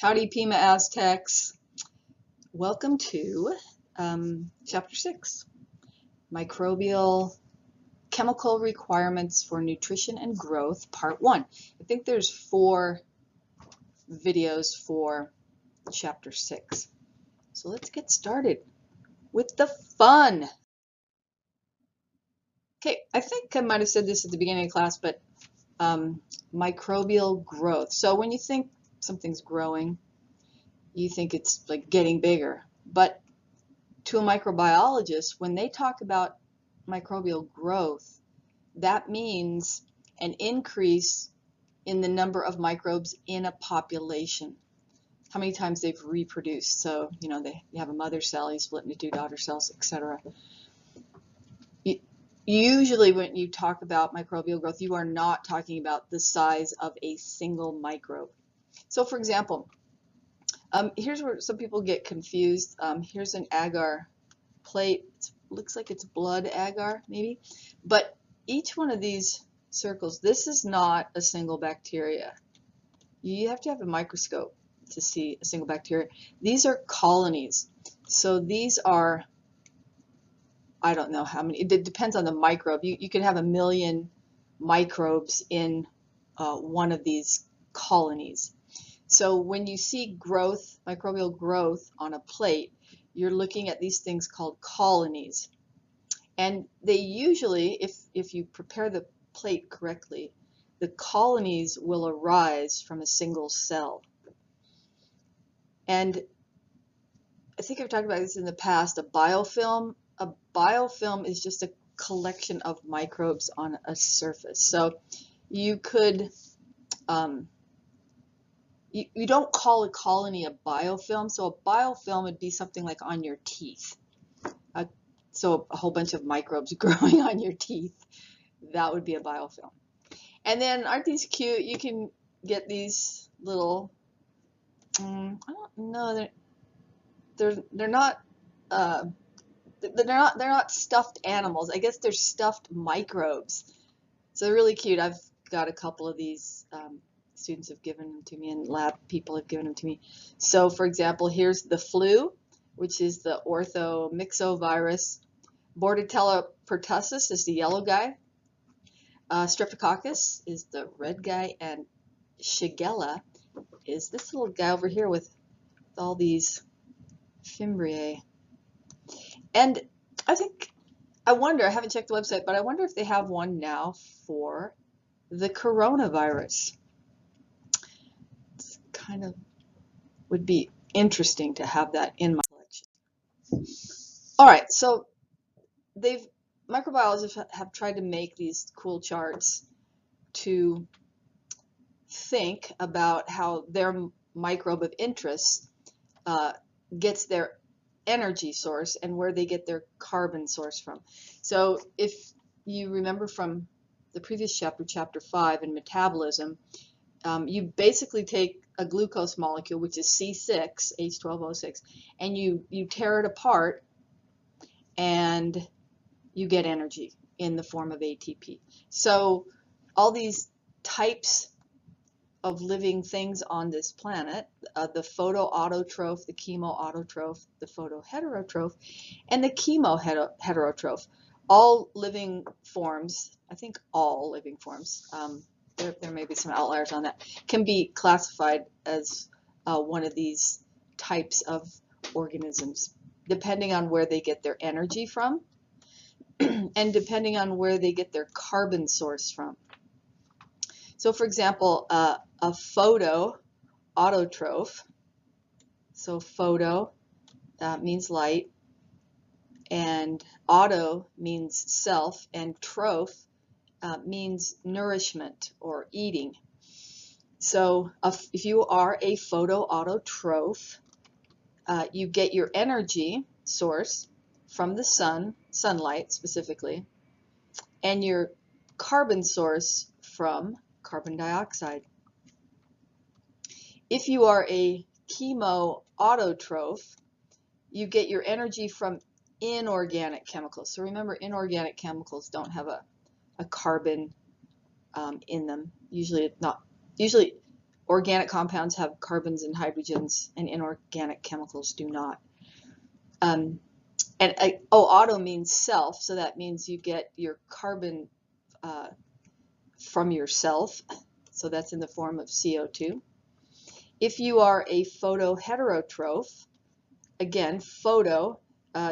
Howdy, Pima Aztecs. Welcome to Chapter 6, Microbial Chemical Requirements for Nutrition and Growth, Part 1. I think there's 4 videos for Chapter 6. So let's get started with the fun. Okay, I think I might have said this at the beginning of class, but microbial growth. So when you think something's growing, you think it's like getting bigger. But to a microbiologist, when they talk about microbial growth, that means an increase in the number of microbes in a population. How many times they've reproduced. So, you have a mother cell, you split into 2 daughter cells, etc. Usually when you talk about microbial growth, you are not talking about the size of a single microbe. So for example, here's where some people get confused. Here's an agar plate. Looks like it's blood agar, maybe. But each one of these circles, this is not a single bacteria. You have to have a microscope to see a single bacteria. These are colonies. So these are, I don't know how many, it depends on the microbe. You can have 1 million microbes in one of these colonies. So when you see growth, microbial growth on a plate, you're looking at these things called colonies. And they usually, if you prepare the plate correctly, the colonies will arise from a single cell. And I think I've talked about this in the past, a biofilm is just a collection of microbes on a surface. So you could, you don't call a colony a biofilm. So a biofilm would be something like on your teeth. So a whole bunch of microbes growing on your teeth, that would be a biofilm. And then aren't these cute? You can get these little, I don't know, they're not stuffed animals. I guess they're stuffed microbes. So they're really cute. I've got a couple of these. Students have given them to me, and lab people have given them to me. So for example, here's the flu, which is the orthomyxovirus. Bordetella pertussis is the yellow guy. Streptococcus is the red guy, and Shigella is this little guy over here with all these fimbriae. And I wonder, I haven't checked the website, but I wonder if they have one now for the coronavirus. It's kind of would be interesting to have that in my collection. All right, so microbiologists have tried to make these cool charts to think about how their microbe of interest gets their energy source and where they get their carbon source from. So if you remember from the previous chapter, chapter 5 in metabolism, you basically take a glucose molecule, which is C6, H12O6, and you tear it apart and you get energy in the form of ATP. So all these types of living things on this planet, the photoautotroph, the chemoautotroph, the photoheterotroph, and the chemoheterotroph, all living forms, I think all living forms, there may be some outliers on that, can be classified as one of these types of organisms, depending on where they get their energy from and depending on where they get their carbon source from. So for example, a photoautotroph, so photo means light, and auto means self, and troph means nourishment or eating. So if you are a photoautotroph, you get your energy source from the sunlight specifically, and your carbon source from carbon dioxide. If you are a chemoautotroph, you get your energy from inorganic chemicals. So remember, inorganic chemicals don't have a carbon in them. Usually Organic compounds have carbons and hydrogens, and inorganic chemicals do not. And auto means self, so that means you get your carbon from yourself, so that's in the form of CO2. If you are a photoheterotroph, again, photo,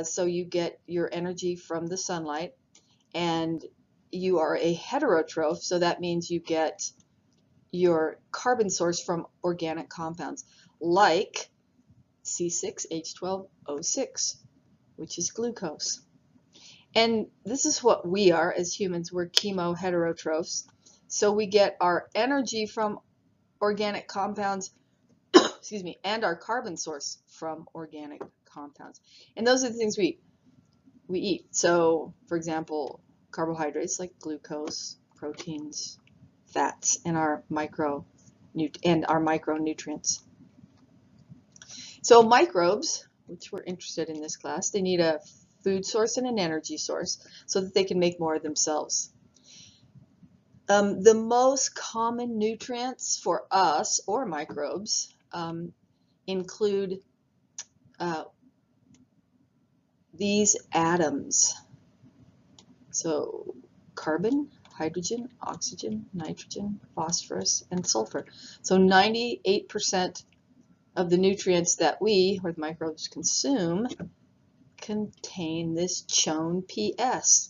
so you get your energy from the sunlight, and you are a heterotroph, so that means you get your carbon source from organic compounds, like C6H12O6, which is glucose. And this is what we are as humans. We're chemoheterotrophs. So we get our energy from organic compounds, excuse me, and our carbon source from organic compounds. And those are the things we eat. So, for example, carbohydrates like glucose, proteins, fats, and our micronutrients. So microbes, which we're interested in this class, they need a food source and an energy source so that they can make more of themselves. The most common nutrients for us, or microbes, include these atoms. So carbon, hydrogen, oxygen, nitrogen, phosphorus, and sulfur. So 98% of the nutrients that we, or the microbes, consume contain this chown PS.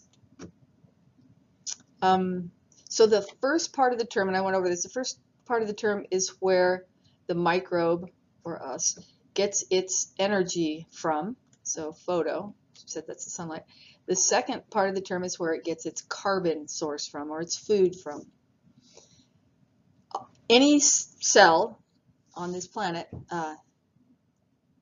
So the first part of the term, and I went over this, the first part of the term is where the microbe, or us, gets its energy from. So photo, said that's the sunlight. The second part of the term is where it gets its carbon source from, or its food from. Any cell on this planet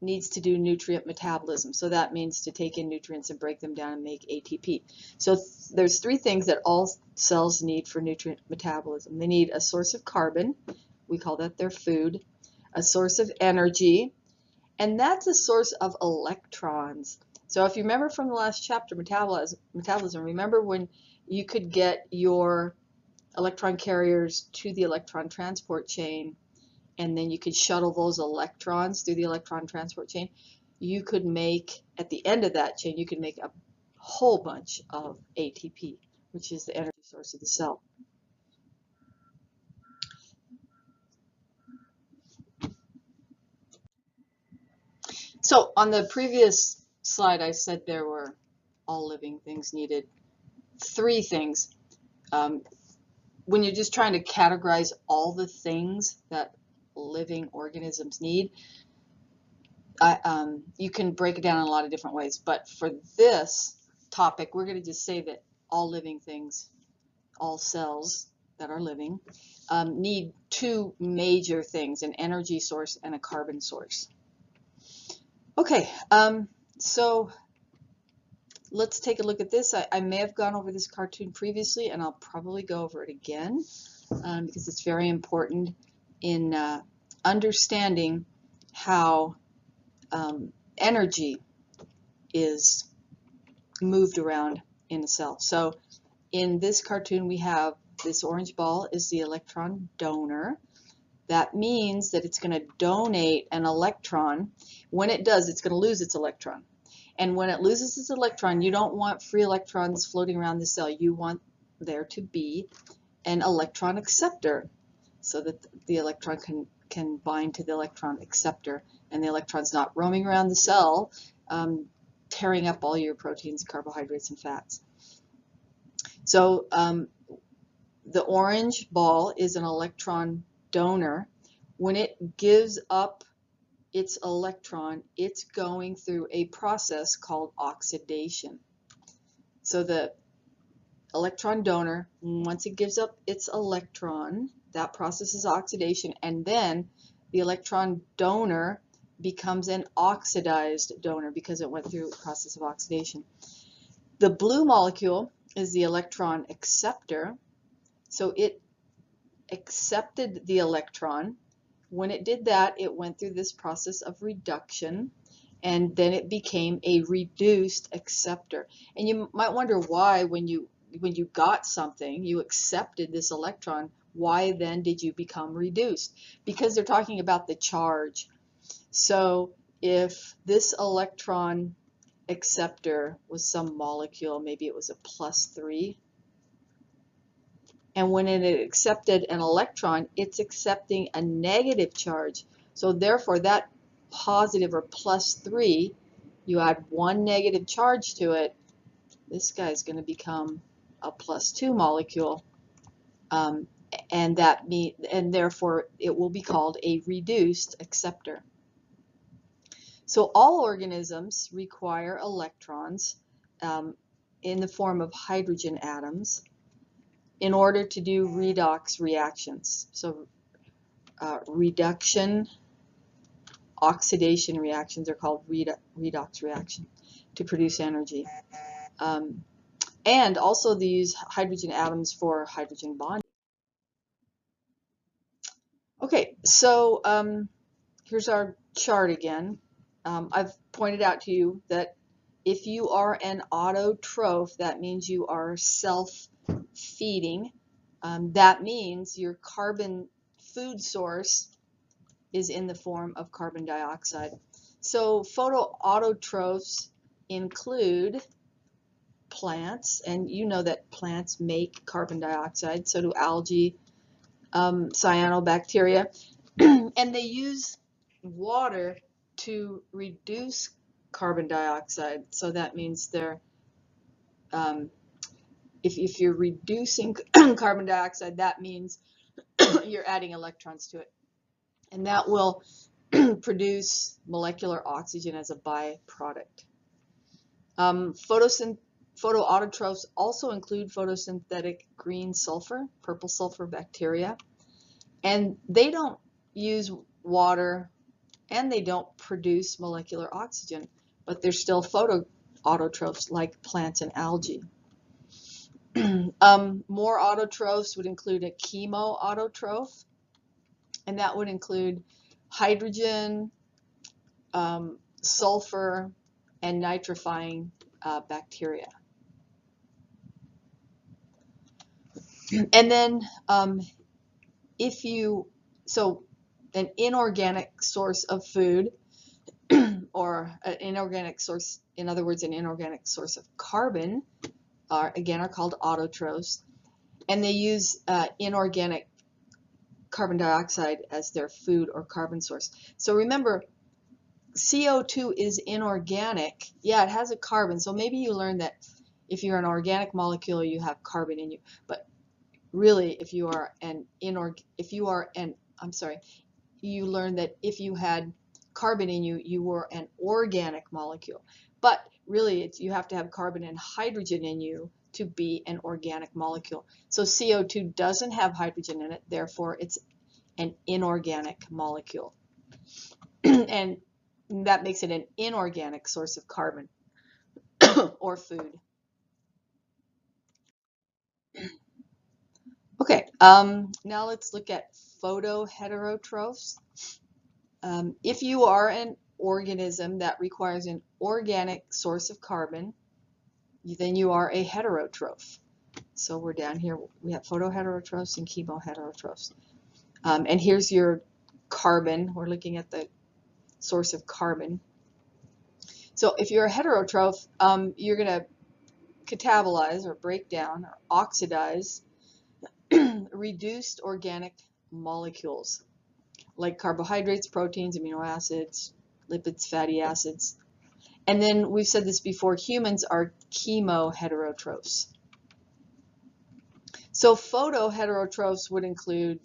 needs to do nutrient metabolism. So that means to take in nutrients and break them down and make ATP. So there's three things that all cells need for nutrient metabolism. They need a source of carbon, we call that their food, a source of energy, and that's a source of electrons. So if you remember from the last chapter, metabolism, remember when you could get your electron carriers to the electron transport chain, and then you could shuttle those electrons through the electron transport chain. You could make, at the end of that chain, you could make a whole bunch of ATP, which is the energy source of the cell. So on the previous slide, I said there were all living things needed three things. When you're just trying to categorize all the things that living organisms need, you can break it down in a lot of different ways, but for this topic, we're going to just say that all living things, all cells that are living, need two major things, an energy source and a carbon source. Okay, so let's take a look at this. I may have gone over this cartoon previously, and I'll probably go over it again because it's very important in understanding how energy is moved around in a cell. So in this cartoon, we have this orange ball is the electron donor. That means that it's going to donate an electron. When it does, it's going to lose its electron. And when it loses its electron, you don't want free electrons floating around the cell. You want there to be an electron acceptor so that the electron can bind to the electron acceptor, and the electron's not roaming around the cell, tearing up all your proteins, carbohydrates, and fats. So the orange ball is an electron donor. When it gives up its electron, it's going through a process called oxidation. So the electron donor, once it gives up its electron, that process is oxidation, and then the electron donor becomes an oxidized donor because it went through a process of oxidation. The blue molecule is the electron acceptor. So it accepted the electron. When it did that, it went through this process of reduction, and then it became a reduced acceptor. And you might wonder why, when you got something, you accepted this electron, Why then did you become reduced? Because they're talking about the charge. So if this electron acceptor was some molecule, maybe it was a +3, and when it accepted an electron, it's accepting a negative charge. So therefore that positive or +3, you add one negative charge to it, this guy's going to become a +2 molecule, and therefore it will be called a reduced acceptor. So all organisms require electrons in the form of hydrogen atoms in order to do redox reactions. So reduction, oxidation reactions are called redox reactions to produce energy. And also they use hydrogen atoms for hydrogen bonding. Okay, so here's our chart again. I've pointed out to you that if you are an autotroph, that means you are self-feeding. That means your carbon food source is in the form of carbon dioxide. So photoautotrophs include plants, and you know that plants make carbon dioxide, so do algae, cyanobacteria, and they use water to reduce carbon dioxide. So that means they're if you're reducing carbon dioxide, that means you're adding electrons to it, and that will produce molecular oxygen as a byproduct. Photoautotrophs also include photosynthetic green sulfur, purple sulfur bacteria, and they don't use water and they don't produce molecular oxygen, but they're still photoautotrophs like plants and algae. More autotrophs would include a chemoautotroph, and that would include hydrogen, sulfur, and nitrifying bacteria. And then an inorganic source of food or an inorganic source, in other words, an inorganic source of carbon, are called autotrophs, and they use inorganic carbon dioxide as their food or carbon source. So remember, CO2 is inorganic. Yeah, it has a carbon, so maybe you learned that if you're an organic molecule, you have carbon in you, but really, if you are you learned that if you had carbon in you, you were an organic molecule. But really, you have to have carbon and hydrogen in you to be an organic molecule. So CO2 doesn't have hydrogen in it, therefore it's an inorganic molecule. And that makes it an inorganic source of carbon or food. Okay, now let's look at photoheterotrophs. If you are an organism that requires an organic source of carbon, then you are a heterotroph. So we're down here, we have photoheterotrophs and chemoheterotrophs. And here's your carbon. We're looking at the source of carbon. So if you're a heterotroph, you're going to catabolize or break down or oxidize reduced organic molecules like carbohydrates, proteins, amino acids, lipids, fatty acids. And then we've said this before, humans are chemoheterotrophs. So photoheterotrophs would include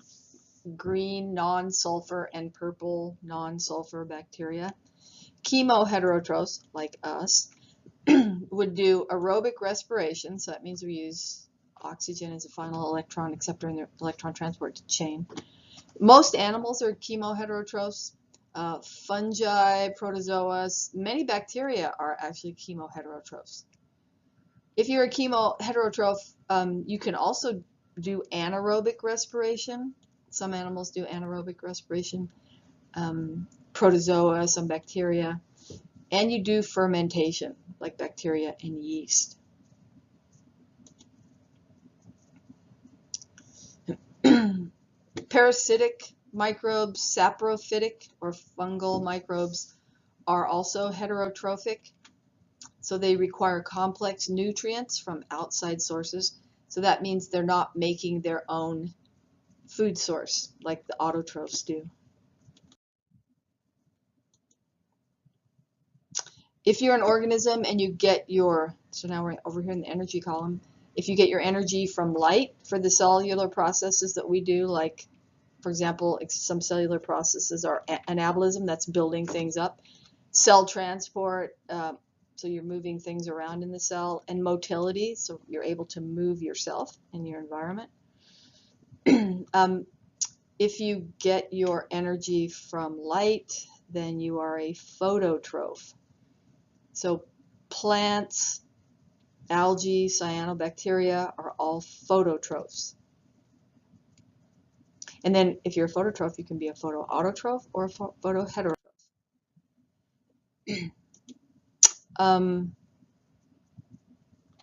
green non-sulfur and purple non-sulfur bacteria. Chemoheterotrophs, like us, would do aerobic respiration, so that means we use oxygen as a final electron acceptor in the electron transport chain. Most animals are chemoheterotrophs. Fungi, protozoa, many bacteria are actually chemoheterotrophs. If you're a chemoheterotroph, you can also do anaerobic respiration. Some animals do anaerobic respiration, protozoa, some bacteria, and you do fermentation, like bacteria and yeast. Parasitic microbes, saprophytic or fungal microbes, are also heterotrophic. So they require complex nutrients from outside sources. So that means they're not making their own food source like the autotrophs do. If you're an organism and you get so now we're over here in the energy column, if you get your energy from light for the cellular processes that we do, like, for example, some cellular processes are anabolism, that's building things up, cell transport, so you're moving things around in the cell, and motility, so you're able to move yourself in your environment. If you get your energy from light, then you are a phototroph. So plants, algae, cyanobacteria are all phototrophs. And then if you're a phototroph, you can be a photoautotroph or a photoheterotroph.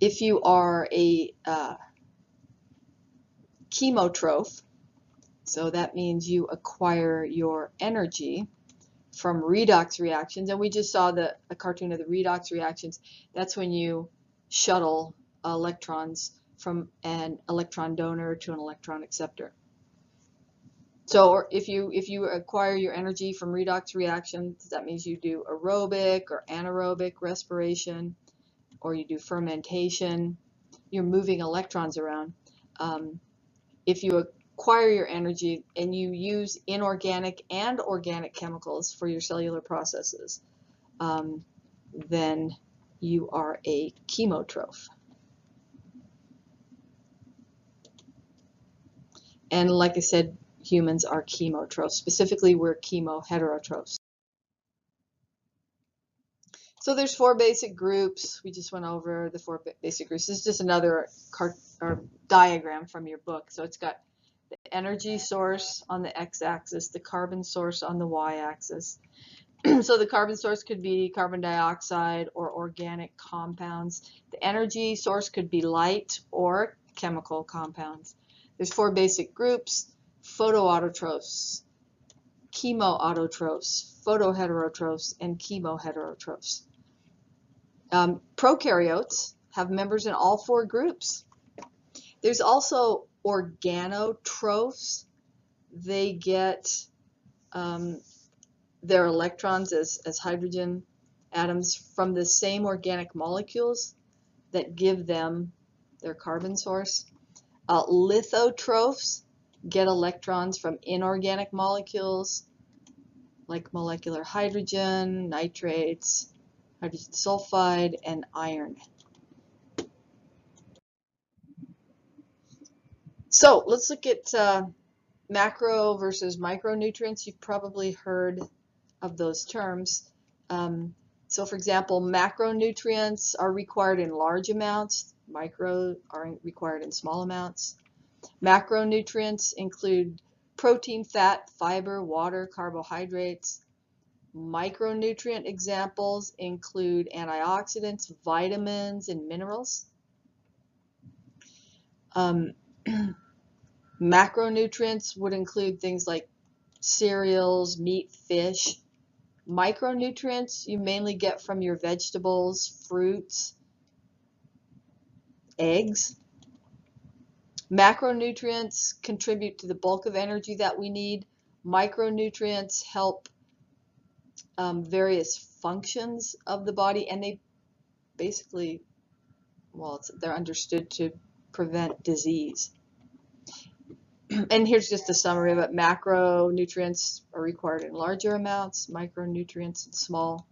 If you are a chemotroph, so that means you acquire your energy from redox reactions, and we just saw a cartoon of the redox reactions. That's when you shuttle electrons from an electron donor to an electron acceptor. So if you acquire your energy from redox reactions, that means you do aerobic or anaerobic respiration, or you do fermentation. You're moving electrons around. If you acquire your energy and you use inorganic and organic chemicals for your cellular processes, then you are a chemotroph. And like I said, humans are chemotrophs. Specifically, we're chemoheterotrophs. So there's 4 basic groups. We just went over the 4 basic groups. This is just another diagram from your book. So it's got the energy source on the x-axis, the carbon source on the y-axis. So the carbon source could be carbon dioxide or organic compounds. The energy source could be light or chemical compounds. There's 4 basic groups: photoautotrophs, chemoautotrophs, photoheterotrophs, and chemoheterotrophs. Prokaryotes have members in all 4 groups. There's also organotrophs. They get their electrons as hydrogen atoms from the same organic molecules that give them their carbon source. Lithotrophs get electrons from inorganic molecules like molecular hydrogen, nitrates, hydrogen sulfide, and iron. So let's look at macro versus micronutrients. You've probably heard of those terms. So for example, macronutrients are required in large amounts. Micro are required in small amounts. Macronutrients include protein, fat, fiber, water, carbohydrates. Micronutrient examples include antioxidants, vitamins, and minerals. Macronutrients would include things like cereals, meat, fish. Micronutrients you mainly get from your vegetables, fruits, eggs. Macronutrients contribute to the bulk of energy that we need. Micronutrients help various functions of the body, and they basically, well, they're understood to prevent disease. And here's just a summary of it. Macronutrients are required in larger amounts, micronutrients in small.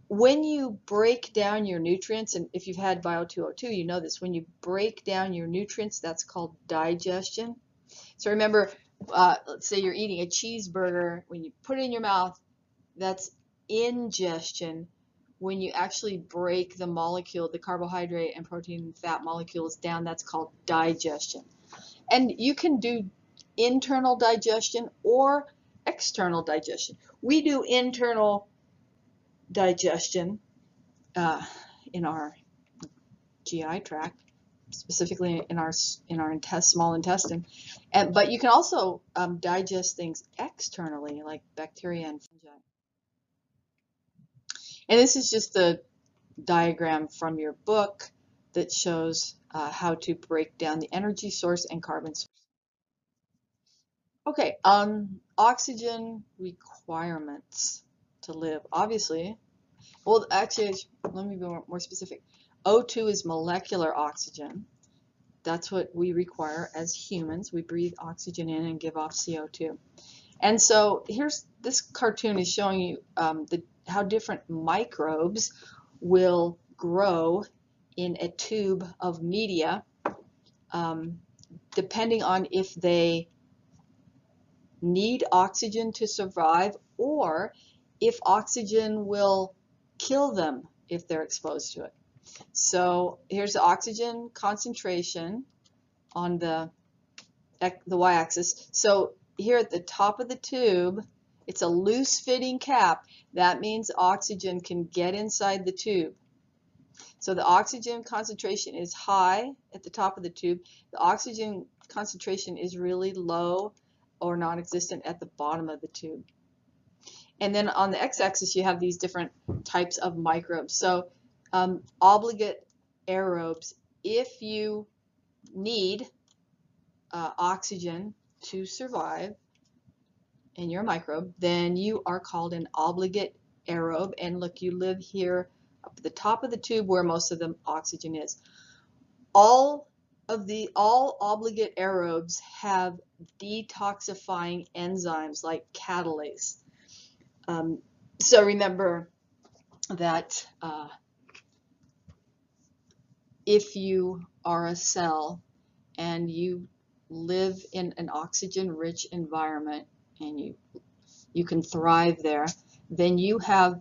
When you break down your nutrients, and if you've had Bio 202, you know this, when you break down your nutrients, that's called digestion. So remember, let's say you're eating a cheeseburger. When you put it in your mouth, that's ingestion. When you actually break the molecule, the carbohydrate and protein and fat molecules down, that's called digestion. And you can do internal digestion or external digestion. We do internal digestion in our GI tract. specifically in our small intestine. But you can also digest things externally, like bacteria and fungi. And this is just the diagram from your book that shows how to break down the energy source and carbon source. Okay, oxygen requirements to live. Obviously, well, actually, let me be more specific. O2 is molecular oxygen. That's what we require as humans. We breathe oxygen in and give off CO2. And so here's this cartoon is showing you how different microbes will grow in a tube of media, depending on if they need oxygen to survive or if oxygen will kill them if they're exposed to it. So here's the oxygen concentration on the y-axis. So here at the top of the tube, it's a loose-fitting cap. That means oxygen can get inside the tube. So the oxygen concentration is high at the top of the tube. The oxygen concentration is really low or non-existent at the bottom of the tube. And then on the x-axis, you have these different types of microbes. So obligate aerobes, if you need oxygen to survive in your microbe, then you are called an obligate aerobe. And look, you live here up at the top of the tube where most of the oxygen is. All obligate aerobes have detoxifying enzymes like catalase. So remember that if you are a cell and you live in an oxygen-rich environment and you can thrive there, then you have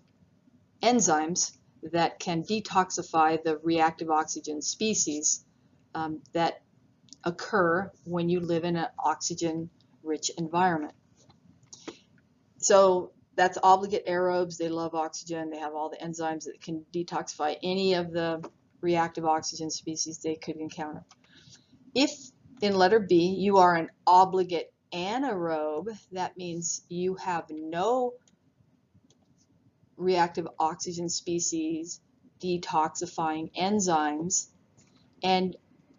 enzymes that can detoxify the reactive oxygen species that occur when you live in an oxygen-rich environment. So that's obligate aerobes. They love oxygen. They have all the enzymes that can detoxify any of the reactive oxygen species they could encounter. If in letter B you are an obligate anaerobe, that means you have no reactive oxygen species detoxifying enzymes, and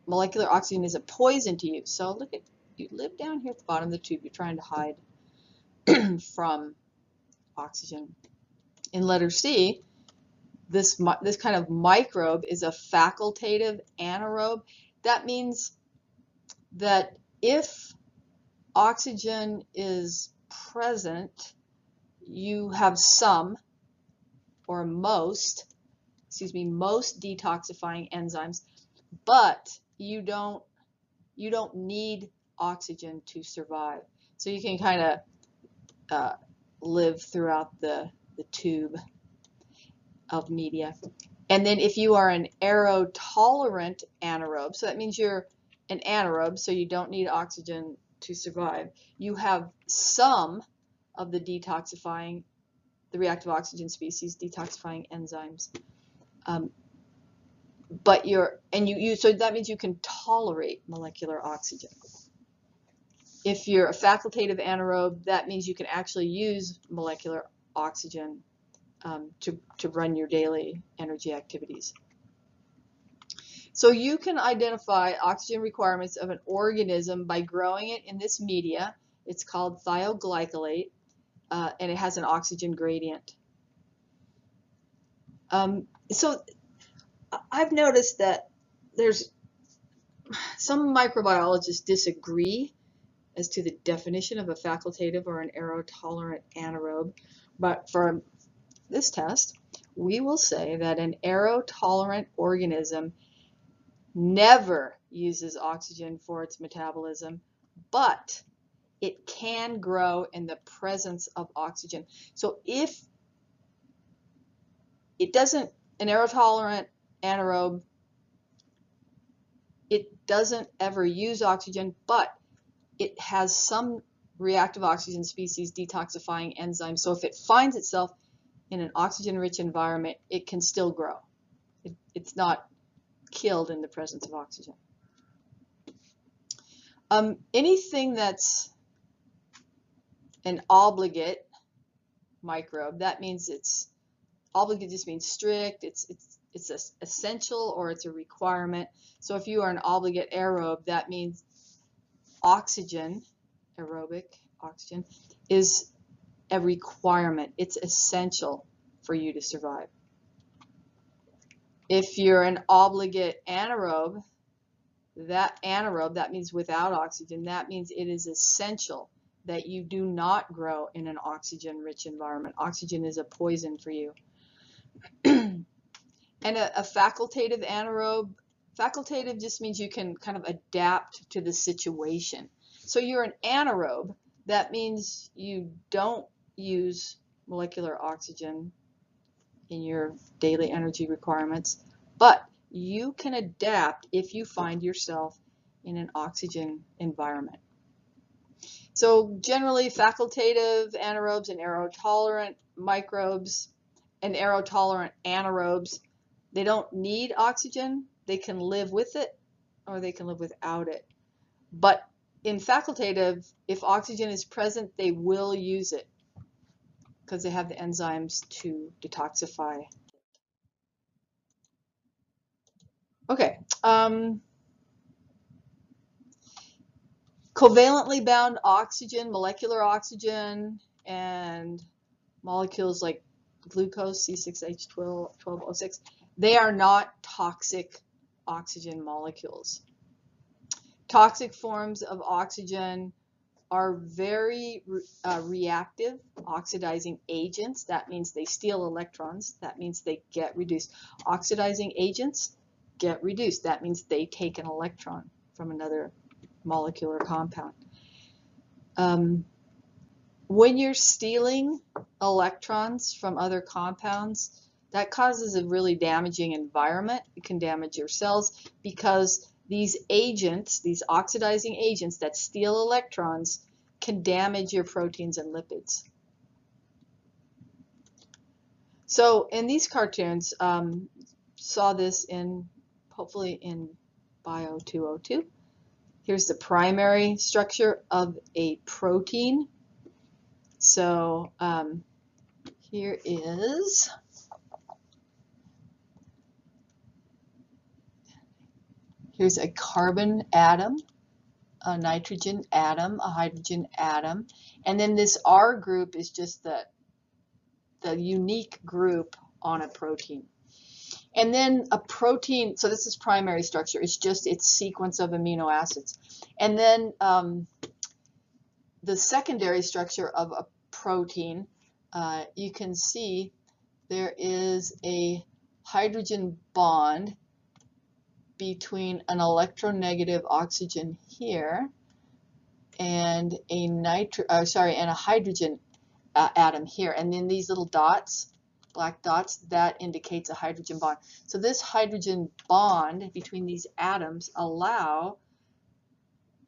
molecular oxygen is a poison to you. So look at, you live down here at the bottom of the tube. You're trying to hide from oxygen. In letter C, this kind of microbe is a facultative anaerobe. That means that if oxygen is present, you have some or most detoxifying enzymes, but you don't need oxygen to survive. So you can kind of live throughout the tube of media. And then if you are an aerotolerant anaerobe, so that means you're an anaerobe, so you don't need oxygen to survive, you have some of the reactive oxygen species detoxifying enzymes. So that means you can tolerate molecular oxygen. If you're a facultative anaerobe, that means you can actually use molecular oxygen to run your daily energy activities. So you can identify oxygen requirements of an organism by growing it in this media. It's called thioglycolate, and it has an oxygen gradient. So I've noticed that there's some microbiologists disagree as to the definition of a facultative or an aerotolerant anaerobe, but for this test, we will say that an aerotolerant organism never uses oxygen for its metabolism, but it can grow in the presence of oxygen. So if it doesn't, an aerotolerant anaerobe, it doesn't ever use oxygen, but it has some reactive oxygen species detoxifying enzymes. So if it finds itself in an oxygen-rich environment, it can still grow. It's not killed in the presence of oxygen. Anything that's an obligate microbe, that means it's obligate, just means strict, it's essential, or it's a requirement. So if you are an obligate aerobe, that means oxygen, aerobic oxygen, is a requirement. It's essential for you to survive. If you're an obligate anaerobe, that means without oxygen, that means it is essential that you do not grow in an oxygen-rich environment. Oxygen is a poison for you. And a facultative anaerobe, facultative just means you can kind of adapt to the situation. So you're an anaerobe, that means you don't use molecular oxygen in your daily energy requirements, but you can adapt if you find yourself in an oxygen environment. So generally, facultative anaerobes and aerotolerant microbes and aerotolerant anaerobes, they don't need oxygen. They can live with it or they can live without it. But in facultative, if oxygen is present, they will use it because they have the enzymes to detoxify. Okay. Covalently bound oxygen, molecular oxygen, and molecules like glucose, C6H12O6, they are not toxic oxygen molecules. Toxic forms of oxygen are very reactive, oxidizing agents. That means they steal electrons. That means they get reduced. Oxidizing agents get reduced. That means they take an electron from another molecular compound. When you're stealing electrons from other compounds, that causes a really damaging environment. It can damage your cells because these agents, these oxidizing agents that steal electrons, can damage your proteins and lipids. So in these cartoons, saw this hopefully in Bio 202. Here's the primary structure of a protein. So here's a carbon atom, a nitrogen atom, a hydrogen atom, and then this R group is just the unique group on a protein. And then a protein, so this is primary structure, it's just its sequence of amino acids. And then the secondary structure of a protein, you can see there is a hydrogen bond between an electronegative oxygen here and a hydrogen atom here. And then these little dots, black dots, that indicates a hydrogen bond. So this hydrogen bond between these atoms allow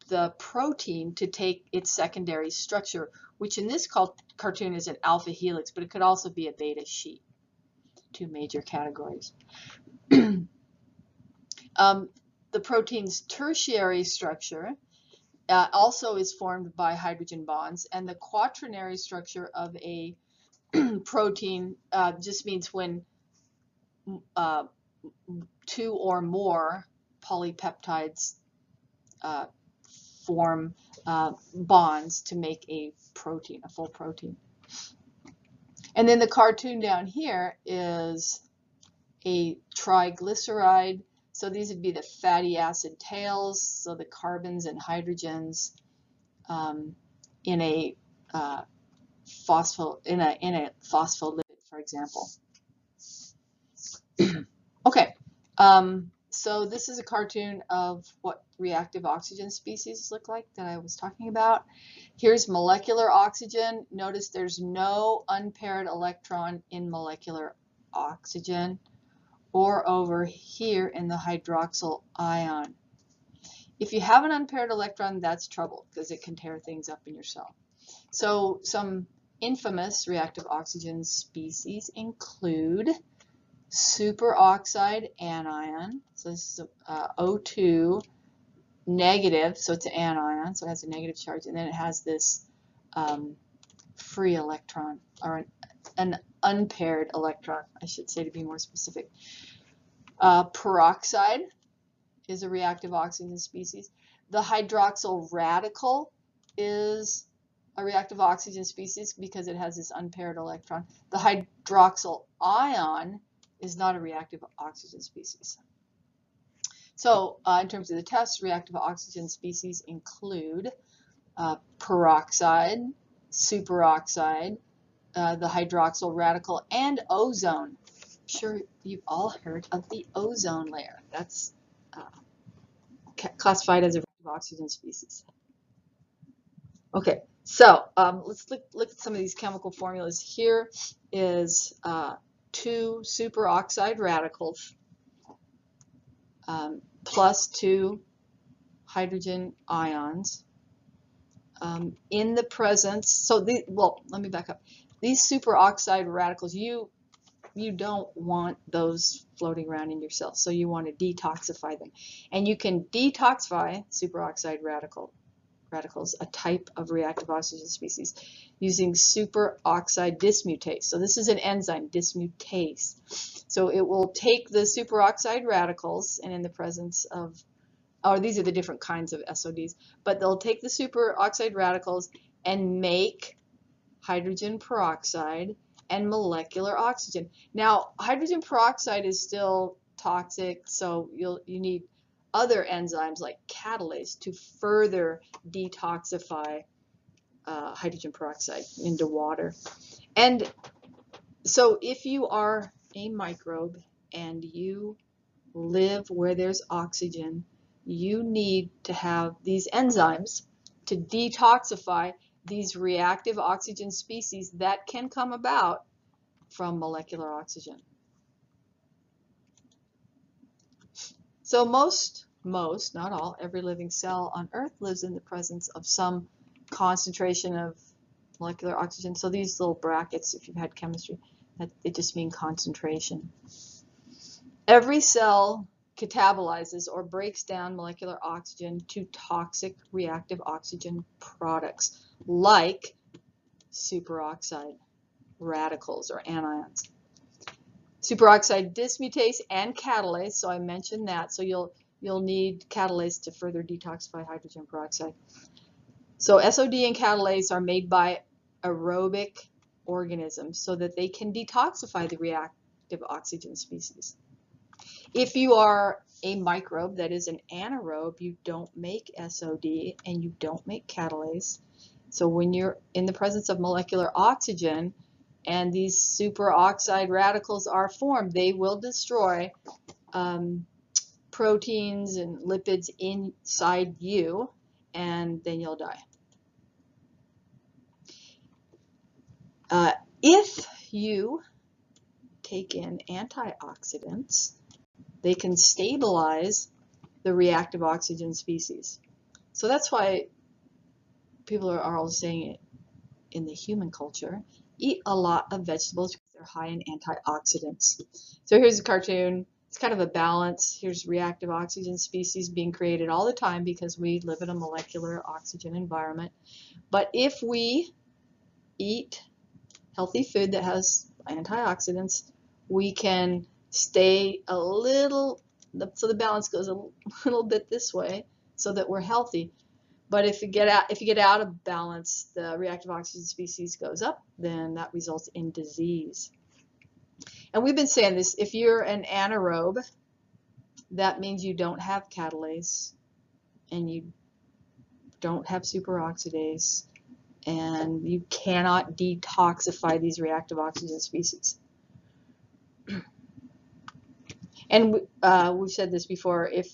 the protein to take its secondary structure, which in this cartoon is an alpha helix, but it could also be a beta sheet. Two major categories. The protein's tertiary structure also is formed by hydrogen bonds, and the quaternary structure of a protein just means when two or more polypeptides form bonds to make a protein, a full protein. And then the cartoon down here is a triglyceride. So these would be the fatty acid tails, so the carbons and hydrogens in a phospholipid, for example. Okay, so this is a cartoon of what reactive oxygen species look like that I was talking about. Here's molecular oxygen. Notice there's no unpaired electron in molecular oxygen or over here in the hydroxyl ion. If you have an unpaired electron, that's trouble because it can tear things up in your cell. So some infamous reactive oxygen species include superoxide anion. So this is O2 negative, so it's an anion, so it has a negative charge, and then it has this free electron, or an unpaired electron, I should say, to be more specific. Peroxide is a reactive oxygen species. The hydroxyl radical is a reactive oxygen species because it has this unpaired electron. The hydroxyl ion is not a reactive oxygen species. So in terms of the tests, reactive oxygen species include peroxide, superoxide, the hydroxyl radical, and ozone. I'm sure you've all heard of the ozone layer. That's classified as a reactive oxygen species. Okay, so let's look at some of these chemical formulas. Here is 2 superoxide radicals plus 2 hydrogen ions in the presence. So well, let me back up. These superoxide radicals, you don't want those floating around in your cells, so you want to detoxify them. And you can detoxify superoxide radicals, a type of reactive oxygen species, using superoxide dismutase. So this is an enzyme, dismutase. So it will take the superoxide radicals, and in the presence of, or these are the different kinds of SODs, but they'll take the superoxide radicals and make hydrogen peroxide and molecular oxygen. Now, hydrogen peroxide is still toxic, so you need other enzymes like catalase to further detoxify hydrogen peroxide into water. And so if you are a microbe and you live where there's oxygen, you need to have these enzymes to detoxify these reactive oxygen species that can come about from molecular oxygen. So most, not all, every living cell on Earth lives in the presence of some concentration of molecular oxygen. So these little brackets, if you've had chemistry, they just mean concentration. Every cell catabolizes or breaks down molecular oxygen to toxic reactive oxygen products like superoxide radicals or anions. Superoxide dismutase and catalase, so I mentioned that, so you'll need catalase to further detoxify hydrogen peroxide. So SOD and catalase are made by aerobic organisms so that they can detoxify the reactive oxygen species. If you are a microbe that is an anaerobe, you don't make SOD and you don't make catalase. So when you're in the presence of molecular oxygen and these superoxide radicals are formed, they will destroy proteins and lipids inside you, and then you'll die. If you take in antioxidants, they can stabilize the reactive oxygen species. So that's why people are all saying it in the human culture, eat a lot of vegetables because they're high in antioxidants. So here's a cartoon. It's kind of a balance. Here's reactive oxygen species being created all the time because we live in a molecular oxygen environment. But if we eat healthy food that has antioxidants, we can stay a little, so the balance goes a little bit this way so that we're healthy. But if you get out of balance, the reactive oxygen species goes up, then that results in disease. And we've been saying this, if you're an anaerobe, that means you don't have catalase and you don't have superoxidase and you cannot detoxify these reactive oxygen species. And we've said this before, if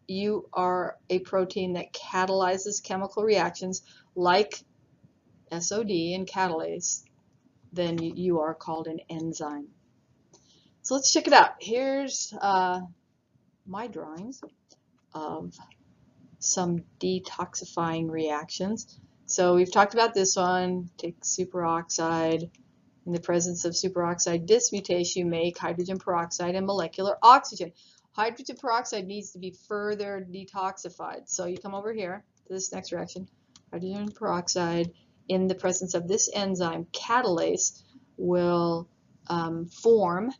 you are a protein that catalyzes chemical reactions like SOD and catalase, then you are called an enzyme. So let's check it out. Here's my drawings of some detoxifying reactions. So we've talked about this one. Take superoxide, In the presence of superoxide dismutase, you make hydrogen peroxide and molecular oxygen. Hydrogen peroxide needs to be further detoxified. So you come over here to this next reaction. Hydrogen peroxide in the presence of this enzyme, catalase, will form,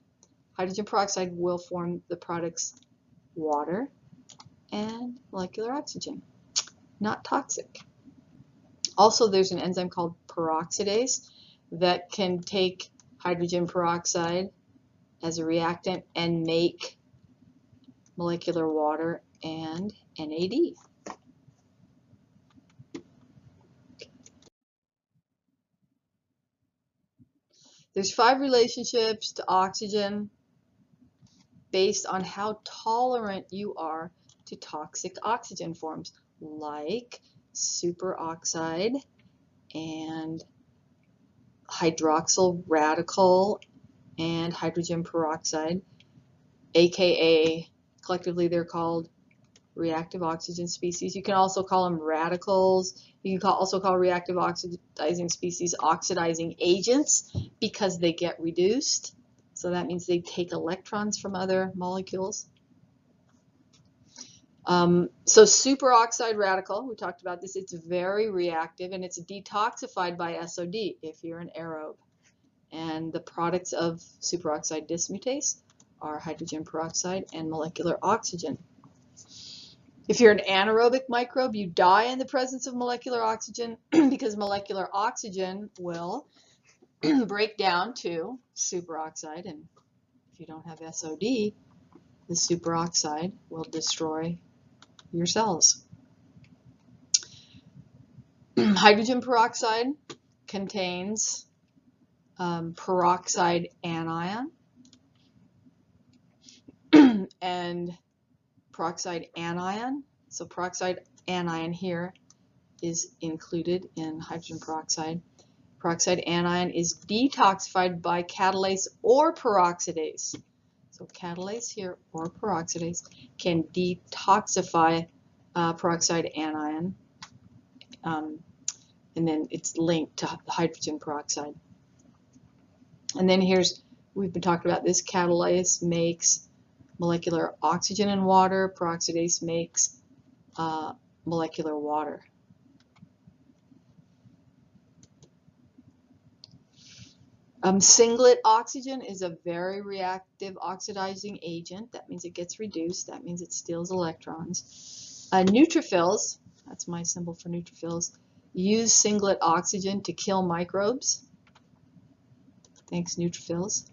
hydrogen peroxide will form the products water and molecular oxygen. Not toxic. Also, there's an enzyme called peroxidase that can take hydrogen peroxide as a reactant and make molecular water and NAD. There's 5 relationships to oxygen based on how tolerant you are to toxic oxygen forms, like superoxide and hydroxyl radical and hydrogen peroxide, aka collectively they're called reactive oxygen species. You can also call them radicals. You can also call reactive oxidizing species oxidizing agents because they get reduced. So that means they take electrons from other molecules. So superoxide radical, we talked about this, it's very reactive and it's detoxified by SOD if you're an aerobe. And the products of superoxide dismutase are hydrogen peroxide and molecular oxygen. If you're an anaerobic microbe, you die in the presence of molecular oxygen because molecular oxygen will break down to superoxide, and if you don't have SOD, the superoxide will destroy your cells. Hydrogen peroxide contains peroxide anion, and peroxide anion, so peroxide anion here is included in hydrogen peroxide. Peroxide anion is detoxified by catalase or peroxidase. So catalase here or peroxidase can detoxify peroxide anion, and then it's linked to hydrogen peroxide. And then we've been talking about this, catalase makes molecular oxygen in water, peroxidase makes molecular water. Singlet oxygen is a very reactive oxidizing agent. That means it gets reduced. That means it steals electrons. Neutrophils, that's my symbol for neutrophils, use singlet oxygen to kill microbes. Thanks, neutrophils.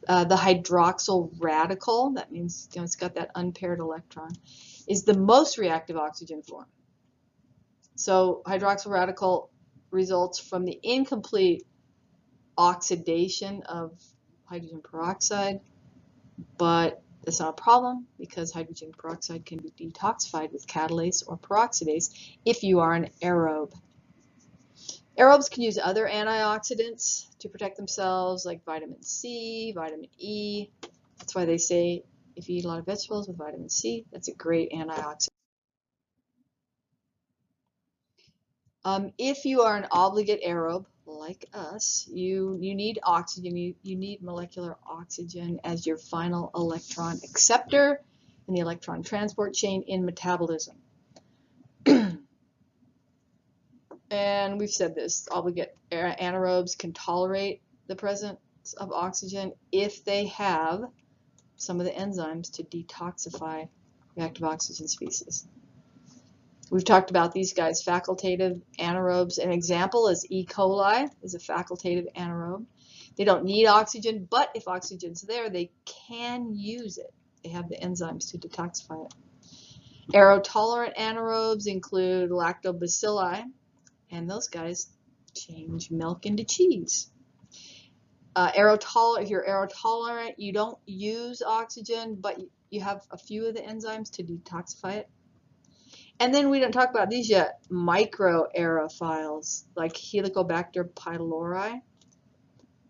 The hydroxyl radical, that means it's got that unpaired electron, is the most reactive oxygen form. So hydroxyl radical results from the incomplete oxidation of hydrogen peroxide, but that's not a problem because hydrogen peroxide can be detoxified with catalase or peroxidase if you are an aerobe. Aerobes can use other antioxidants to protect themselves, like vitamin C, vitamin E. That's why they say if you eat a lot of vegetables with vitamin C, that's a great antioxidant. If you are an obligate aerobe, like us, you need oxygen, you need molecular oxygen as your final electron acceptor in the electron transport chain in metabolism. And we've said this, obligate anaerobes can tolerate the presence of oxygen if they have some of the enzymes to detoxify reactive oxygen species. We've talked about these guys, facultative anaerobes. An example is E. coli is a facultative anaerobe. They don't need oxygen, but if oxygen's there, they can use it. They have the enzymes to detoxify it. Aerotolerant anaerobes include lactobacilli, and those guys change milk into cheese. If you're aerotolerant, you don't use oxygen, but you have a few of the enzymes to detoxify it. And then we didn't talk about these yet, microaerophiles, like Helicobacter pylori,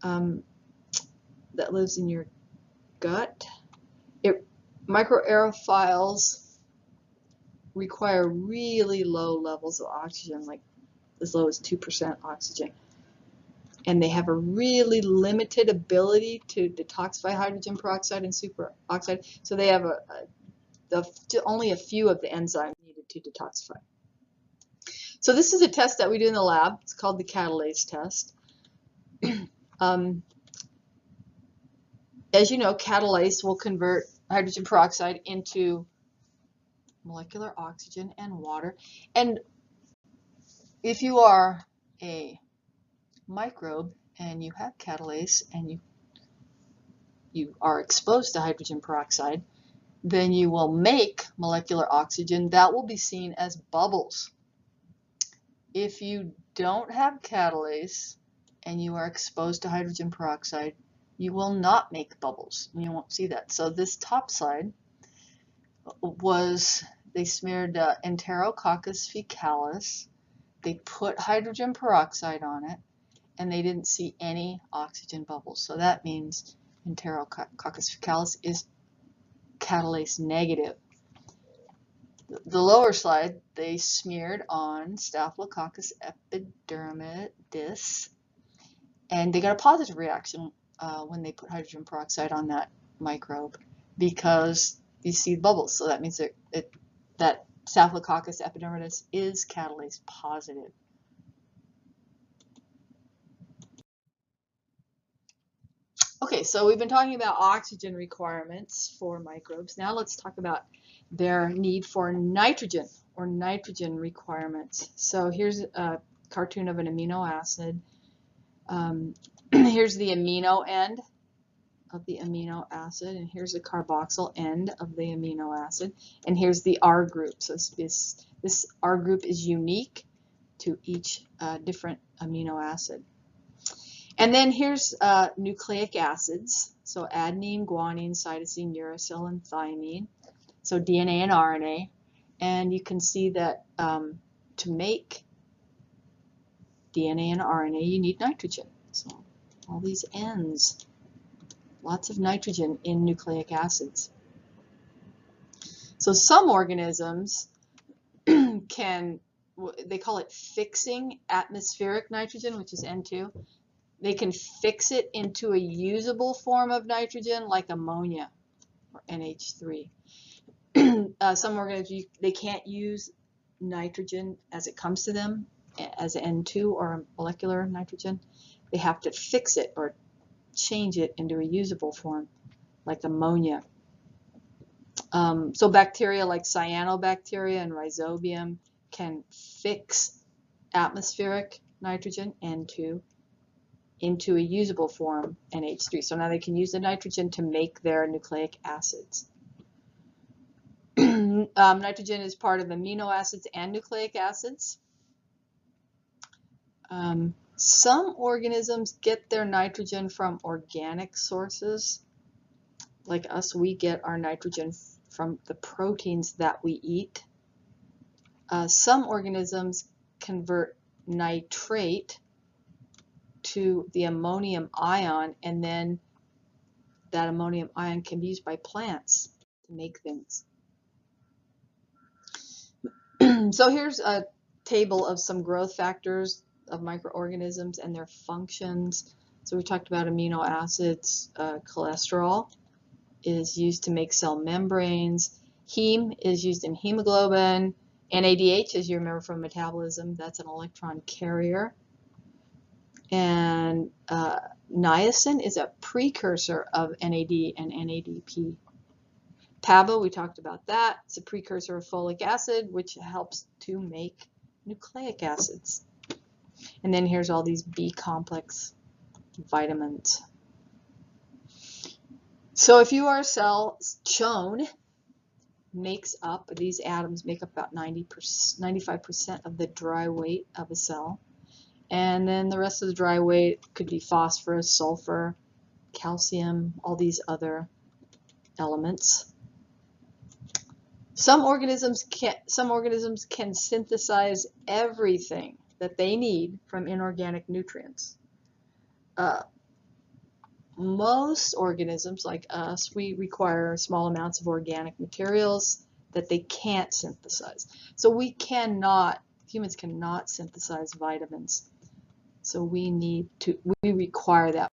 that lives in your gut. Microaerophiles require really low levels of oxygen, like as low as 2% oxygen. and they have a really limited ability to detoxify hydrogen peroxide and superoxide. So they have only a few of the enzymes needed to detoxify. So this is a test that we do in the lab. It's called the catalase test. As you know, catalase will convert hydrogen peroxide into molecular oxygen and water. And if you are a microbe and you have catalase and you are exposed to hydrogen peroxide, then you will make molecular oxygen that will be seen as bubbles. If you don't have catalase and you are exposed to hydrogen peroxide, you will not make bubbles. You won't see that. So this top slide was, they smeared Enterococcus fecalis, they put hydrogen peroxide on it, and they didn't see any oxygen bubbles. So that means Enterococcus fecalis is catalase negative. The lower slide, they smeared on Staphylococcus epidermidis, and they got a positive reaction when they put hydrogen peroxide on that microbe, because you see bubbles. So that means that Staphylococcus epidermidis is catalase positive. Okay, so we've been talking about oxygen requirements for microbes. Now let's talk about their need for nitrogen, or nitrogen requirements. So here's a cartoon of an amino acid. Here's the amino end of the amino acid, and here's the carboxyl end of the amino acid, and here's the R group. So this R group is unique to each different amino acid. And then here's nucleic acids, so adenine, guanine, cytosine, uracil, and thymine, so DNA and RNA. And you can see that to make DNA and RNA, you need nitrogen. So all these ends, lots of nitrogen in nucleic acids. So some organisms can, they call it fixing atmospheric nitrogen, which is N2. They can fix it into a usable form of nitrogen, like ammonia or NH3. Some organisms, they can't use nitrogen as it comes to them as N2 or molecular nitrogen. They have to fix it or change it into a usable form, like ammonia. So bacteria like cyanobacteria and rhizobium can fix atmospheric nitrogen, N2, into a usable form, NH3. So now they can use the nitrogen to make their nucleic acids. Nitrogen is part of amino acids and nucleic acids. Some organisms get their nitrogen from organic sources. Like us, we get our nitrogen from the proteins that we eat. Some organisms convert nitrate to the ammonium ion, and then that ammonium ion can be used by plants to make things. So here's a table of some growth factors of microorganisms and their functions. So we talked about amino acids. Cholesterol is used to make cell membranes. Heme is used in hemoglobin. NADH, as you remember from metabolism, that's an electron carrier. And niacin is a precursor of NAD and NADP. PABA, we talked about that. It's a precursor of folic acid, which helps to make nucleic acids. And then here's all these B complex vitamins. So if you are a cell, CHON makes up, these atoms make up about 95% of the dry weight of a cell. And then the rest of the dry weight could be phosphorus, sulfur, calcium, all these other elements. Some organisms can synthesize everything that they need from inorganic nutrients. Most organisms, like us, we require small amounts of organic materials that they can't synthesize. So humans cannot synthesize vitamins. So we require that